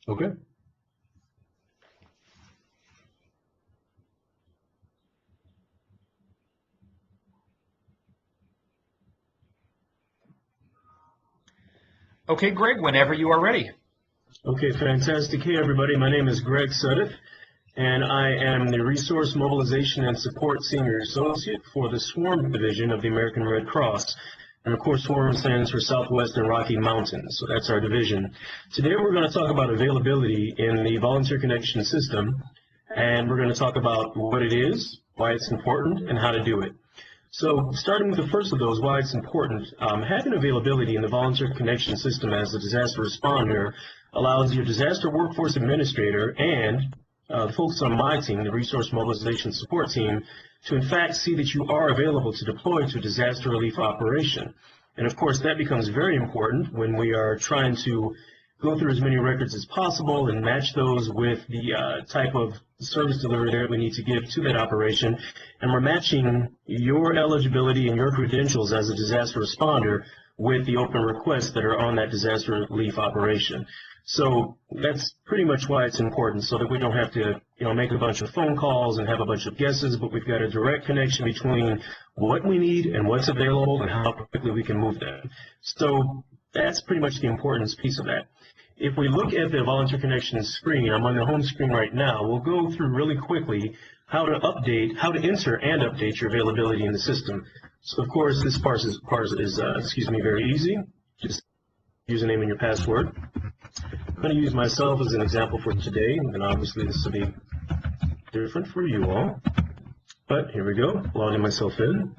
Okay. Okay, Greg, whenever you are ready. Okay, fantastic. Hey, everybody. My name is Greg Suddiff, and I am the Resource Mobilization and Support Senior Associate for the SWARM Division of the American Red Cross. And of course, SWARM stands for Southwestern Rocky Mountains, so that's our division. Today we're going to talk about availability in the Volunteer Connection system, and we're going to talk about what it is, why it's important, and how to do it. So starting with the first of those, why it's important, having availability in the Volunteer Connection system as a disaster responder allows your disaster workforce administrator and the folks on my team, the Resource Mobilization Support Team, to in fact see that you are available to deploy to a disaster relief operation. And of course, that becomes very important when we are trying to go through as many records as possible and match those with the type of service delivery that we need to give to that operation. And we're matching your eligibility and your credentials as a disaster responder with the open requests that are on that disaster relief operation. So that's pretty much why it's important, so that we don't have to, make a bunch of phone calls and have a bunch of guesses, but we've got a direct connection between what we need and what's available and how quickly we can move them. So that's pretty much the importance piece of that. If we look at the Volunteer Connection screen, I'm on the home screen right now, we'll go through really quickly how to enter and update your availability in the system. So of course, this part is very easy. Just username and your password. I'm going to use myself as an example for today, and obviously this will be different for you all. But here we go, logging myself in.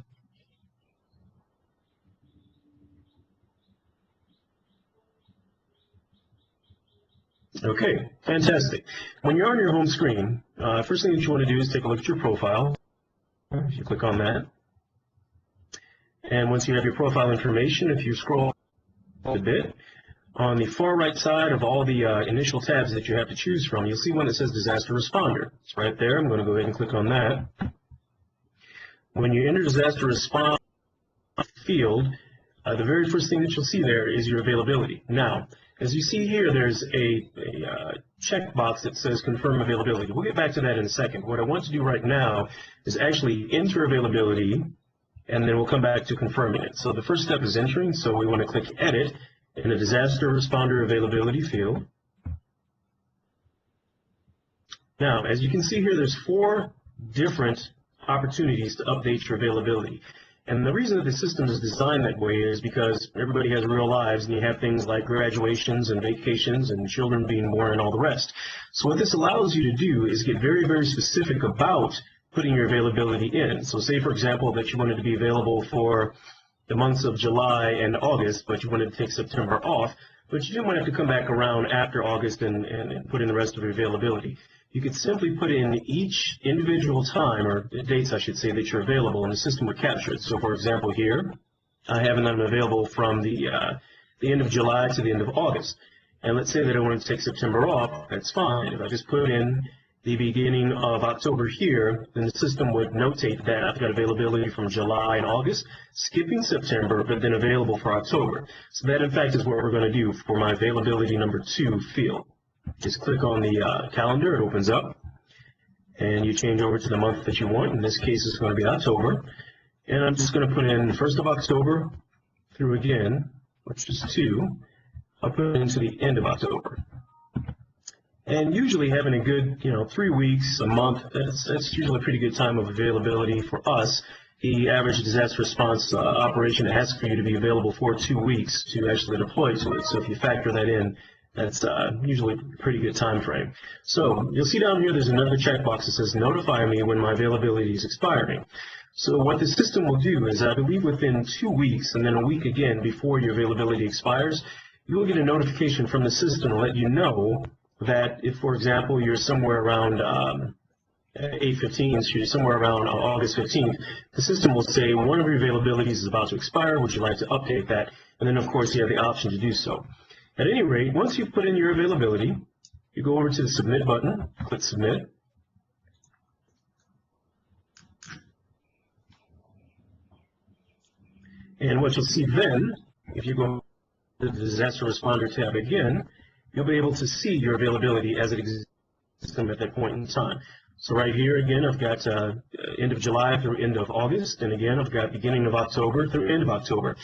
Okay, fantastic. When you're on your home screen, first thing that you want to do is take a look at your profile. If you click on that. And once you have your profile information, if you scroll a bit, on the far right side of all the initial tabs that you have to choose from, you'll see one that says Disaster Responder. It's right there. I'm going to go ahead and click on that. When you enter Disaster Response field, the very first thing that you'll see there is your availability. Now, as you see here, there's a checkbox that says Confirm Availability. We'll get back to that in a second. What I want to do right now is actually enter availability, and then we'll come back to confirming it. So the first step is entering, so we want to click Edit in the Disaster Responder Availability field. Now, as you can see here, there's 4 different opportunities to update your availability. And the reason that the system is designed that way is because everybody has real lives, and you have things like graduations and vacations and children being born and all the rest. So what this allows you to do is get very, very specific about putting your availability in. So say, for example, that you wanted to be available for the months of July and August, but you wanted to take September off, but you didn't want to have to come back around after August and put in the rest of your availability. You could simply put in each individual time, or dates I should say, that you're available, and the system would capture it. So for example here, I have them available from the end of July to the end of August. And let's say that I want to take September off, that's fine. If I just put in the beginning of October here, then the system would notate that I've got availability from July and August, skipping September, but then available for October. So that, in fact, is what we're going to do for my availability number 2 field. Just click on the calendar, it opens up, and you change over to the month that you want. In this case, it's going to be October. And I'm just going to put in the 1st of October through again, which is 2. I'll put it into the end of October. And usually having a good, 3 weeks, a month, that's usually a pretty good time of availability for us. The average disaster response operation asks for you to be available for 2 weeks to actually deploy to it. So if you factor that in, that's usually a pretty good time frame. So you'll see down here there's another checkbox that says notify me when my availability is expiring. So what the system will do is, I believe within 2 weeks and then a week again before your availability expires, you will get a notification from the system to let you know that if, for example, you're somewhere around 8/15, so you're somewhere around August 15th, the system will say one of your availabilities is about to expire, would you like to update that? And then, of course, you have the option to do so. At any rate, once you've put in your availability, you go over to the Submit button, click Submit. And what you'll see then, if you go to the Disaster Responder tab again, you'll be able to see your availability as it exists at that point in time. So right here, again, I've got end of July through end of August, and again, I've got beginning of October through end of October.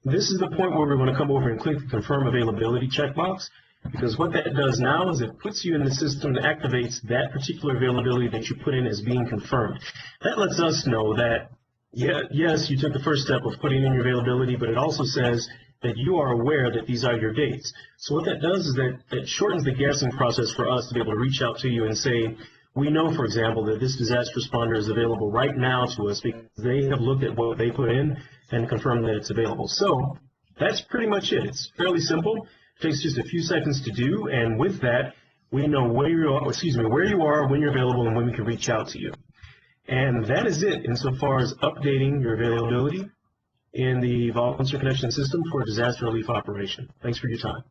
This is the point where we're going to come over and click the Confirm Availability checkbox, because what that does now is it puts you in the system that activates that particular availability that you put in as being confirmed. That lets us know that, yes, you took the first step of putting in your availability, but it also says that you are aware that these are your dates. So what that does is that shortens the guessing process for us to be able to reach out to you and say, we know, for example, that this disaster responder is available right now to us because they have looked at what they put in and confirmed that it's available. So that's pretty much it. It's fairly simple. It takes just a few seconds to do, and with that, we know where you are, when you're available, and when we can reach out to you. And that is it insofar as updating your availability in the Volunteer Connection system for a disaster relief operation. Thanks for your time.